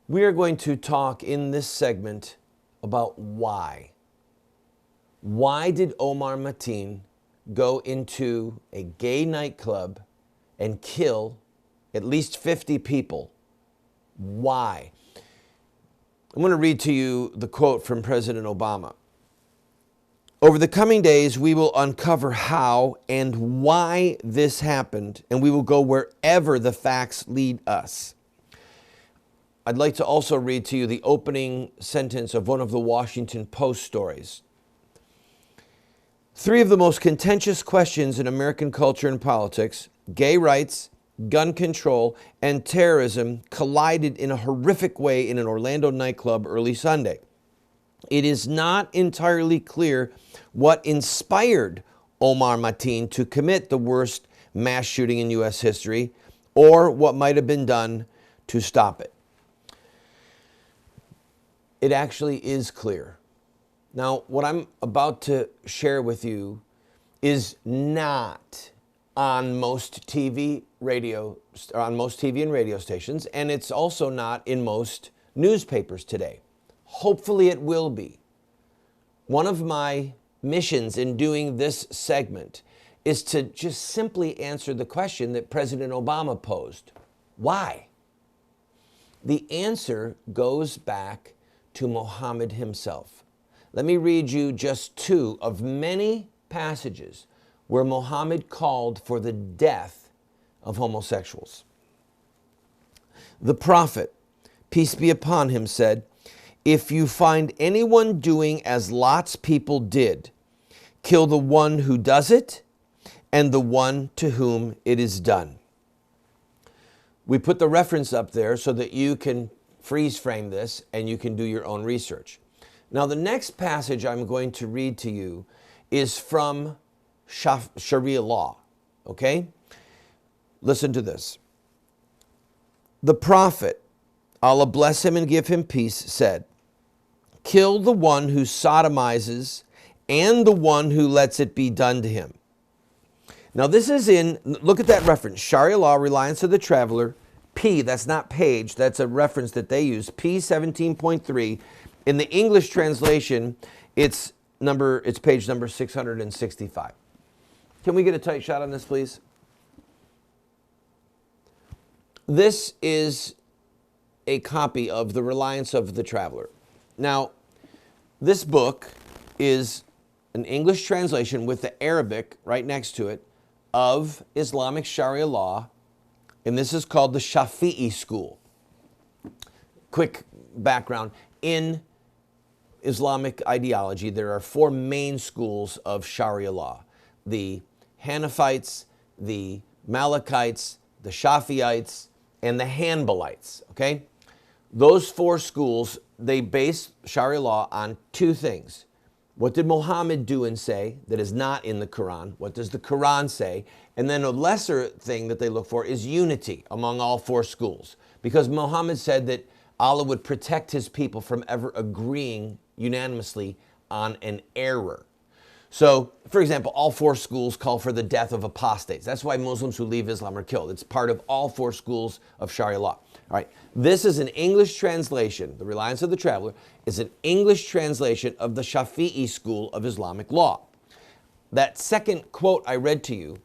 We are going to talk in this segment about why. Why did Omar Mateen go into a gay nightclub and kill at least 50 people? Why? I'm going to read to you the quote from President Obama. Over the coming days, we will uncover how and why this happened, and we will go wherever the facts lead us. I'd like to also read to you the opening sentence of one of the Washington Post stories. Three of the most contentious questions in American culture and politics, gay rights, gun control, and terrorism, collided in a horrific way in an Orlando nightclub early Sunday. It is not entirely clear what inspired Omar Mateen to commit the worst mass shooting in U.S. history, or what might have been done to stop it. It actually is clear. Now, what I'm about to share with you is not on most TV and radio stations, and it's also not in most newspapers today. Hopefully it will be. One of my missions in doing this segment is to just simply answer the question that President Obama posed. Why? The answer goes back to Muhammad himself. Let me read you just two of many passages where Muhammad called for the death of homosexuals. The Prophet, peace be upon him, said, "If you find anyone doing as Lot's people did, kill the one who does it and the one to whom it is done." We put the reference up there so that you can freeze frame this and you can do your own research. Now, the next passage I'm going to read to you is from Sharia law, okay? Listen to this. The Prophet, Allah bless him and give him peace, said, "Kill the one who sodomizes and the one who lets it be done to him." Now this is look at that reference, Sharia law, Reliance of the Traveler, P, that's not page, that's a reference that they use, P 17.3. In the English translation, it's page number 665. Can we get a tight shot on this, please? This is a copy of the Reliance of the Traveler. Now, this book is an English translation with the Arabic right next to it of Islamic Sharia law, and this is called the Shafi'i school. Quick background. In Islamic ideology, there are four main schools of Sharia law: the Hanafites, the Malachites, the Shafi'ites, and the Hanbalites, okay? Those four schools, they base Sharia law on two things. What did Muhammad do and say that is not in the Quran? What does the Quran say? And then a lesser thing that they look for is unity among all four schools. Because Muhammad said that Allah would protect his people from ever agreeing unanimously on an error. So, for example, all four schools call for the death of apostates. That's why Muslims who leave Islam are killed. It's part of all four schools of Sharia law. All right, this is an English translation. The Reliance of the Traveler is an English translation of the Shafi'i school of Islamic law. That second quote I read to you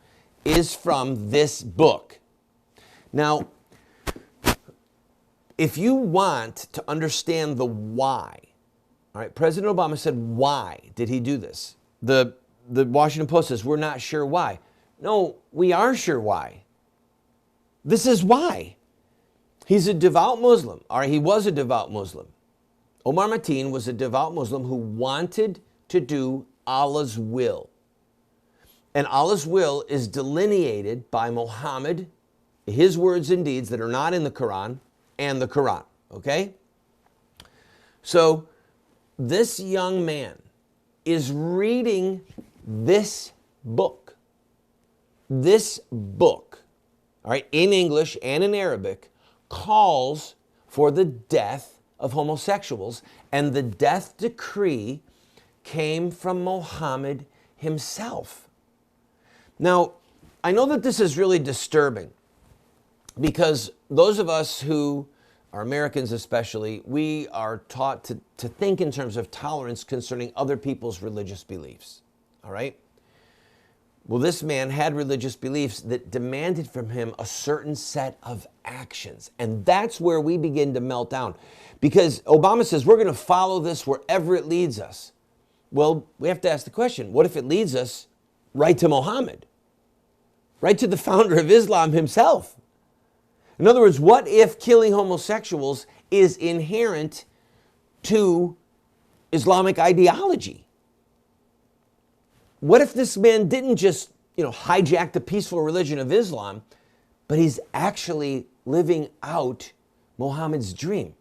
is from this book. Now, if you want to understand the why, all right, President Obama said, why did he do this? The Washington Post says, we're not sure why. No, we are sure why. This is why. He's a devout Muslim, or he was a devout Muslim. Omar Mateen was a devout Muslim who wanted to do Allah's will. And Allah's will is delineated by Muhammad, his words and deeds that are not in the Quran, and the Quran, okay? So this young man is reading this book. This book, all right, in English and in Arabic, calls for the death of homosexuals, and the death decree came from Muhammad himself. Now, I know that this is really disturbing because those of us who our Americans especially, we are taught to think in terms of tolerance concerning other people's religious beliefs. All right? Well, this man had religious beliefs that demanded from him a certain set of actions. And that's where we begin to melt down. Because Obama says we're going to follow this wherever it leads us. Well, we have to ask the question, what if it leads us right to Muhammad? Right to the founder of Islam himself? In other words, what if killing homosexuals is inherent to Islamic ideology? What if this man didn't just, hijack the peaceful religion of Islam, but he's actually living out Muhammad's dream,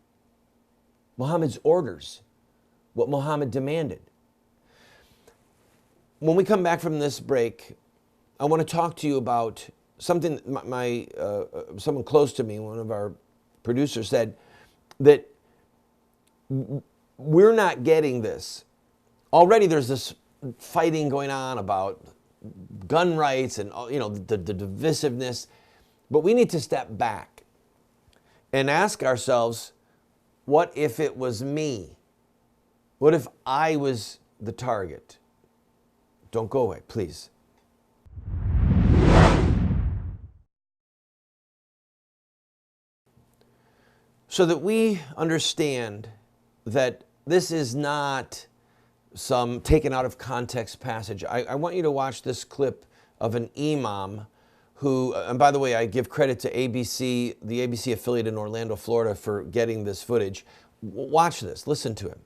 Muhammad's orders, what Muhammad demanded? When we come back from this break, I want to talk to you about something someone close to me, one of our producers, said that we're not getting this. Already there's this fighting going on about gun rights and the divisiveness, but we need to step back and ask ourselves, what if it was me? What if I was the target? Don't go away, please. So that we understand that this is not some taken out of context passage, I want you to watch this clip of an imam who, and by the way, I give credit to ABC, the ABC affiliate in Orlando, Florida, for getting this footage. Watch this, listen to him.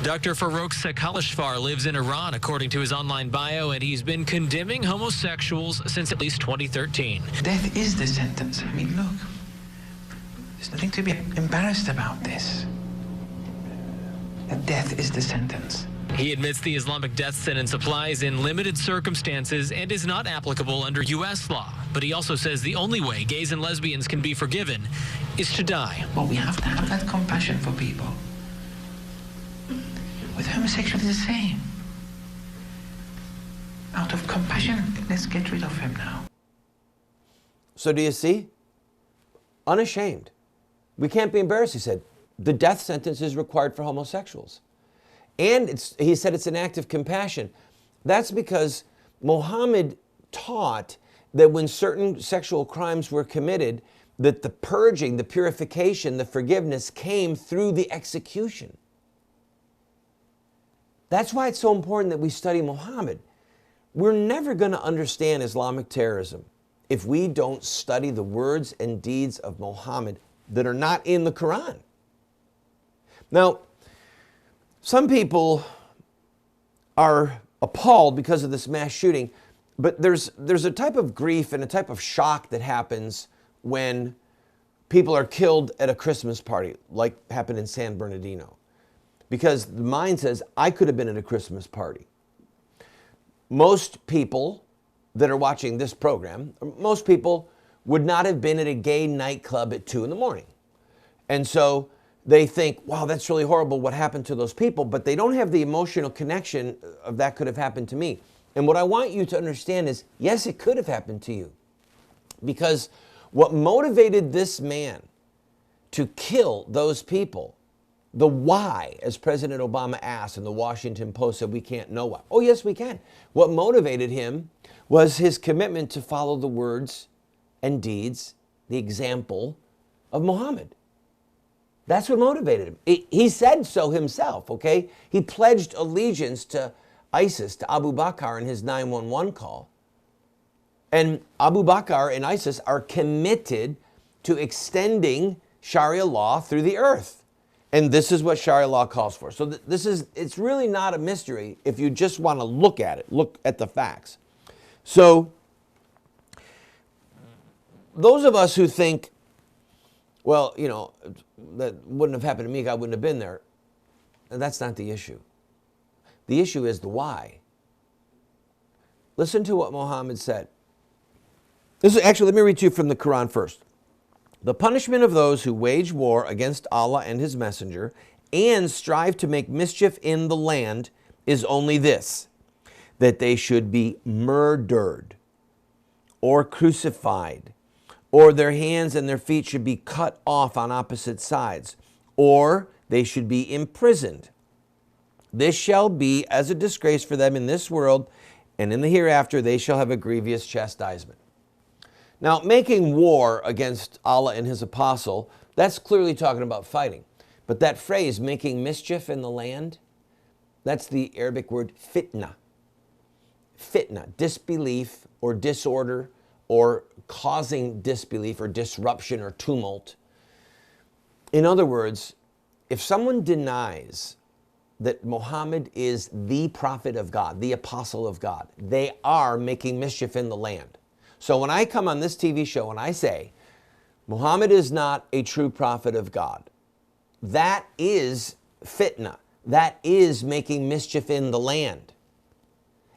Dr. Farouk Sekhalishfar lives in Iran, according to his online bio, and he's been condemning homosexuals since at least 2013. Death is the sentence. I mean, look, there's nothing to be embarrassed about this. That death is the sentence. He admits the Islamic death sentence applies in limited circumstances and is not applicable under U.S. law. But he also says the only way gays and lesbians can be forgiven is to die. Well, we have to have that compassion for people. With homosexuals, the same. Out of compassion, let's get rid of him now. So do you see? Unashamed. We can't be embarrassed, he said. The death sentence is required for homosexuals. And he said it's an act of compassion. That's because Muhammad taught that when certain sexual crimes were committed, that the purging, the purification, the forgiveness came through the execution. That's why it's so important that we study Muhammad. We're never going to understand Islamic terrorism if we don't study the words and deeds of Muhammad that are not in the Quran. Now, some people are appalled because of this mass shooting, but there's a type of grief and a type of shock that happens when people are killed at a Christmas party, like happened in San Bernardino. Because the mind says, I could have been at a Christmas party. Most people that are watching this program, most people would not have been at a gay nightclub at 2 in the morning. And so they think, wow, that's really horrible what happened to those people, but they don't have the emotional connection of that could have happened to me. And what I want you to understand is, yes, it could have happened to you. Because what motivated this man to kill those people, the why, as President Obama asked, and the Washington Post said we can't know why. Oh, yes, we can. What motivated him was his commitment to follow the words and deeds, the example of Muhammad. That's what motivated him. He said so himself, okay? He pledged allegiance to ISIS, to Abu Bakr in his 911 call. And Abu Bakr and ISIS are committed to extending Sharia law through the earth. And this is what Sharia law calls for. So it's really not a mystery if you just want to look at it, look at the facts. So those of us who think, well, that wouldn't have happened to me, God wouldn't have been there. And that's not the issue. The issue is the why. Listen to what Muhammad said. Actually, let me read to you from the Quran first. The punishment of those who wage war against Allah and His Messenger and strive to make mischief in the land is only this, that they should be murdered or crucified or their hands and their feet should be cut off on opposite sides, or they should be imprisoned. This shall be as a disgrace for them in this world, and in the hereafter they shall have a grievous chastisement. Now, making war against Allah and his apostle, that's clearly talking about fighting. But that phrase, making mischief in the land, that's the Arabic word fitna. Fitna, disbelief or disorder or causing disbelief or disruption or tumult. In other words, if someone denies that Muhammad is the prophet of God, the apostle of God, they are making mischief in the land. So when I come on this TV show and I say, Muhammad is not a true prophet of God, that is fitna. That is making mischief in the land.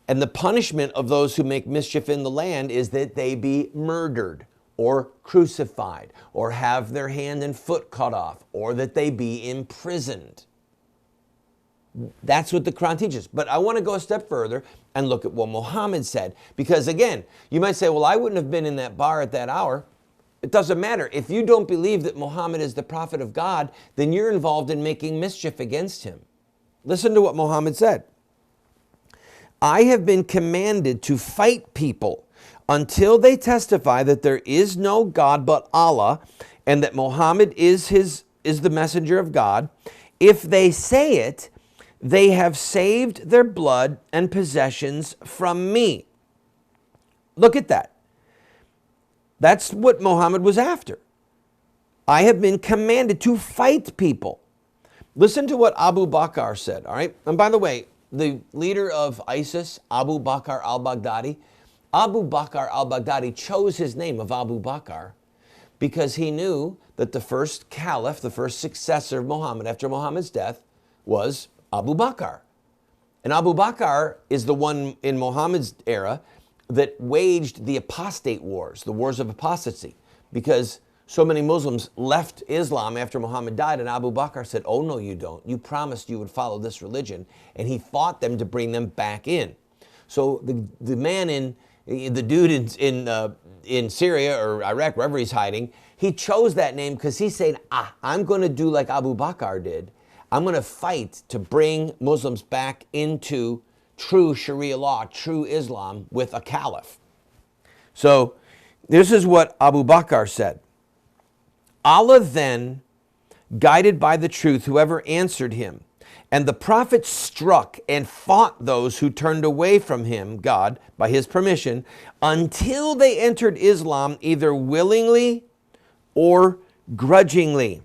And the punishment of those who make mischief in the land is that they be murdered or crucified or have their hand and foot cut off or that they be imprisoned. That's what the Quran teaches. But I want to go a step further and look at what Muhammad said. Because again, you might say, well, I wouldn't have been in that bar at that hour. It doesn't matter. If you don't believe that Muhammad is the prophet of God, then you're involved in making mischief against him. Listen to what Muhammad said. I have been commanded to fight people until they testify that there is no God but Allah and that Muhammad is the messenger of God. If they say it, they have saved their blood and possessions from me. Look at that. That's what Muhammad was after. I have been commanded to fight people. Listen to what Abu Bakr said, all right? And by the way, the leader of ISIS, Abu Bakr al-Baghdadi, Abu Bakr al-Baghdadi chose his name of Abu Bakr because he knew that the first caliph, the first successor of Muhammad after Muhammad's death was Abu Bakr. And Abu Bakr is the one in Muhammad's era that waged the apostate wars, the wars of apostasy, because so many Muslims left Islam after Muhammad died, and Abu Bakr said, oh, no, you don't. You promised you would follow this religion. And he fought them to bring them back in. So the dude in Syria or Iraq, wherever he's hiding, he chose that name because he's saying, I'm going to do like Abu Bakr did. I'm going to fight to bring Muslims back into true Sharia law, true Islam with a caliph. So this is what Abu Bakr said. Allah then guided by the truth whoever answered him, and the prophet struck and fought those who turned away from him, God, by his permission, until they entered Islam either willingly or grudgingly.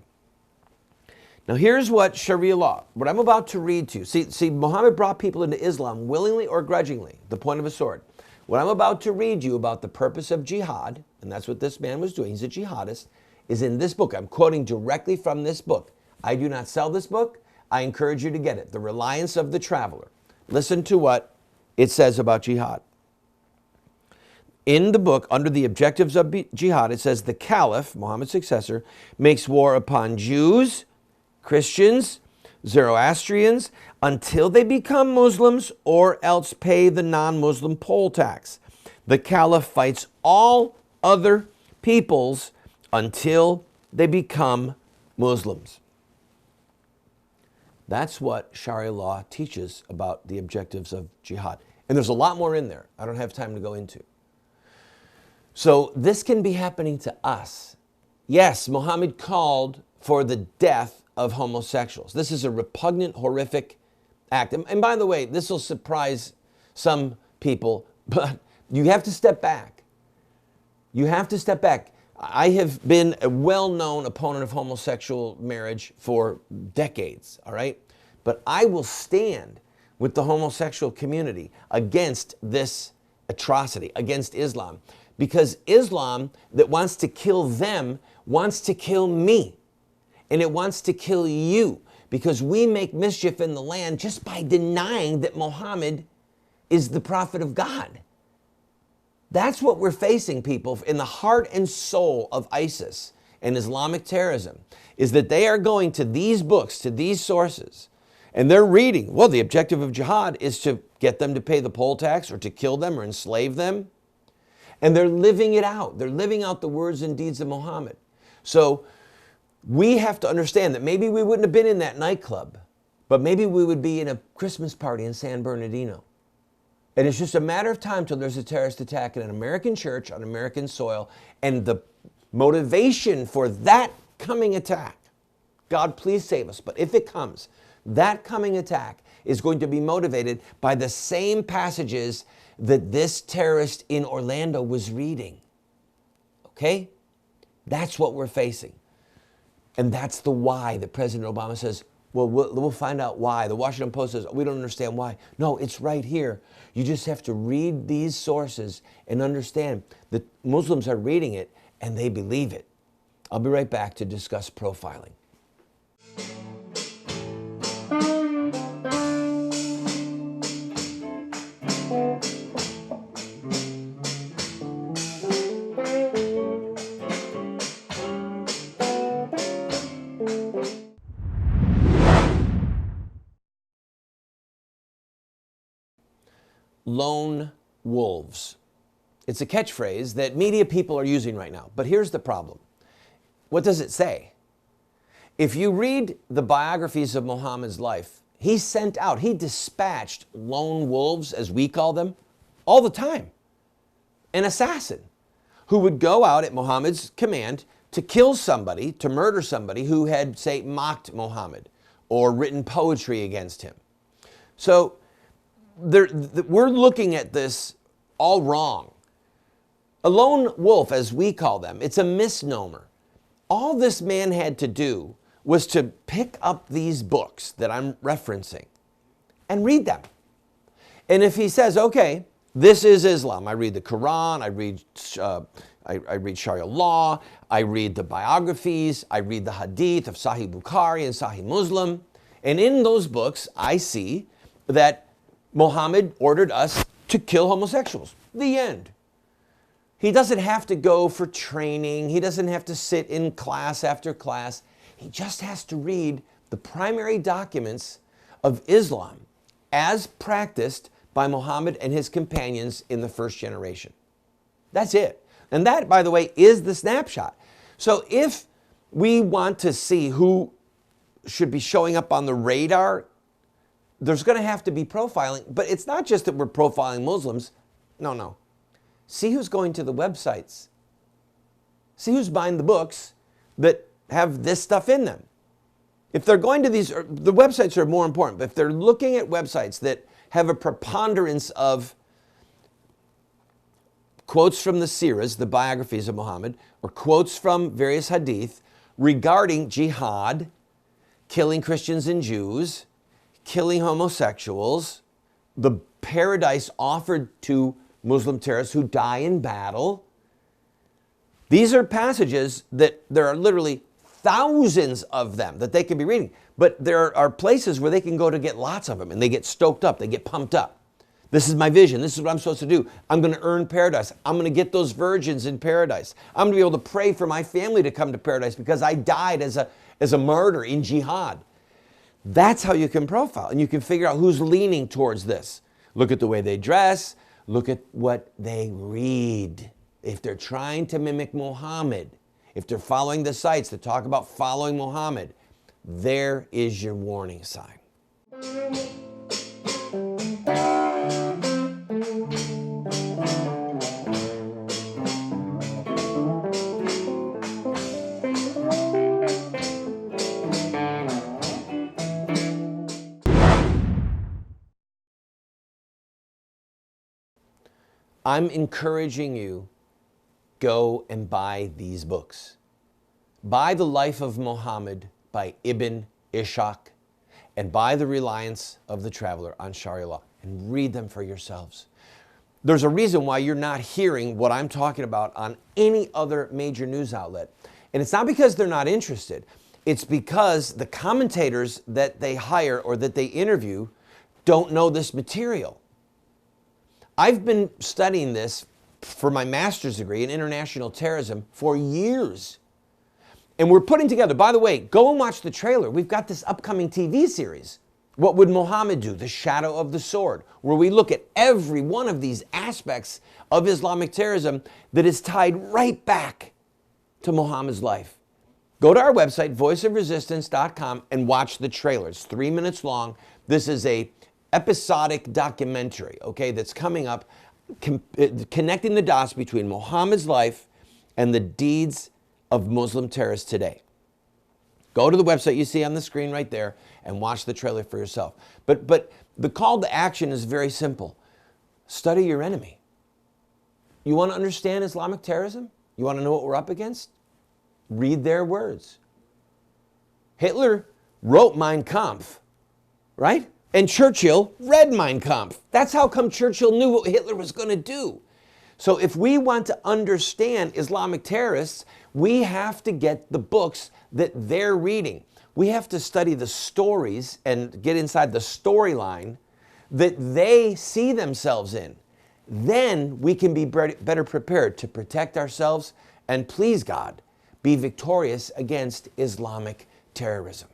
Now here's what Sharia law, what I'm about to read to you. See, Muhammad brought people into Islam willingly or grudgingly, the point of a sword. What I'm about to read you about the purpose of jihad, and that's what this man was doing, he's a jihadist, is in this book. I'm quoting directly from this book. I do not sell this book. I encourage you to get it. The Reliance of the Traveler. Listen to what it says about jihad. In the book, under the objectives of jihad, it says the caliph, Muhammad's successor, makes war upon Jews, Christians, Zoroastrians, until they become Muslims or else pay the non-Muslim poll tax. The caliph fights all other peoples until they become Muslims. That's what Sharia law teaches about the objectives of jihad. And there's a lot more in there I don't have time to go into. So this can be happening to us. Yes, Muhammad called for the death of homosexuals. This is a repugnant, horrific act. And by the way, this will surprise some people, but you have to step back. You have to step back. I have been a well-known opponent of homosexual marriage for decades, all right? But I will stand with the homosexual community against this atrocity, against Islam, because Islam that wants to kill them wants to kill me, and it wants to kill you, because we make mischief in the land just by denying that Muhammad is the prophet of God. That's what we're facing, people, in the heart and soul of ISIS and Islamic terrorism, is that they are going to these books, to these sources, and they're reading, well, the objective of jihad is to get them to pay the poll tax or to kill them or enslave them. And they're living it out. They're living out the words and deeds of Muhammad. So we have to understand that maybe we wouldn't have been in that nightclub, but maybe we would be in a Christmas party in San Bernardino. And it's just a matter of time till there's a terrorist attack in an American church on American soil. And the motivation for that coming attack, God please save us, but if it comes, that coming attack is going to be motivated by the same passages that this terrorist in Orlando was reading. Okay? That's what we're facing. And that's the why that President Obama says, well, we'll find out why. The Washington Post says, we don't understand why. No, it's right here. You just have to read these sources and understand that Muslims are reading it and they believe it. I'll be right back to discuss profiling. Lone wolves. It's a catchphrase that media people are using right now. But here's the problem. What does it say? If you read the biographies of Muhammad's life, he dispatched lone wolves, as we call them, all the time. An assassin who would go out at Muhammad's command to kill somebody, to murder somebody who had, say, mocked Muhammad or written poetry against him. So we're looking at this all wrong. A lone wolf, as we call them, it's a misnomer. All this man had to do was to pick up these books that I'm referencing and read them. And if he says, okay, this is Islam, I read the Quran, I read Sharia law, I read the biographies, I read the hadith of Sahih Bukhari and Sahih Muslim, and in those books I see that Muhammad ordered us to kill homosexuals. The end. He doesn't have to go for training. He doesn't have to sit in class after class. He just has to read the primary documents of Islam as practiced by Muhammad and his companions in the first generation. That's it. And that, by the way, is the snapshot. So if we want to see who should be showing up on the radar, there's going to have to be profiling, but it's not just that we're profiling Muslims. No. See who's going to the websites. See who's buying the books that have this stuff in them. If they're going to these, the websites are more important, but if they're looking at websites that have a preponderance of quotes from the seeras, the biographies of Muhammad, or quotes from various hadith regarding jihad, killing Christians and Jews, killing homosexuals, the paradise offered to Muslim terrorists who die in battle. These are passages that there are literally thousands of them that they can be reading. But there are places where they can go to get lots of them and they get stoked up, they get pumped up. This is my vision. This is what I'm supposed to do. I'm going to earn paradise. I'm going to get those virgins in paradise. I'm going to be able to pray for my family to come to paradise because I died as a martyr in jihad. That's how you can profile, and you can figure out who's leaning towards this. Look at the way they dress. Look at what they read. If they're trying to mimic Muhammad, if they're following the sites that talk about following Muhammad, there is your warning sign. I'm encouraging you, go and buy these books. Buy The Life of Muhammad by Ibn Ishaq and buy The Reliance of the Traveler on Sharia law and read them for yourselves. There's a reason why you're not hearing what I'm talking about on any other major news outlet. And it's not because they're not interested. It's because the commentators that they hire or that they interview don't know this material. I've been studying this for my master's degree in international terrorism for years. And we're putting together, by the way, go and watch the trailer. We've got this upcoming TV series What would Muhammad do? The shadow of the sword, where we look at every one of these aspects of Islamic terrorism that is tied right back to Muhammad's life. Go to our website, voiceofresistance.com, and watch the trailer. It's 3 minutes long. This is a episodic documentary, okay, that's coming up, connecting the dots between Muhammad's life and the deeds of Muslim terrorists today. Go to the website you see on the screen right there and watch the trailer for yourself. But the call to action is very simple. Study your enemy. You want to understand Islamic terrorism? You want to know what we're up against? Read their words. Hitler wrote Mein Kampf, right? And Churchill read Mein Kampf. That's how come Churchill knew what Hitler was going to do. So if we want to understand Islamic terrorists, we have to get the books that they're reading. We have to study the stories and get inside the storyline that they see themselves in. Then we can be better prepared to protect ourselves and, please God, be victorious against Islamic terrorism.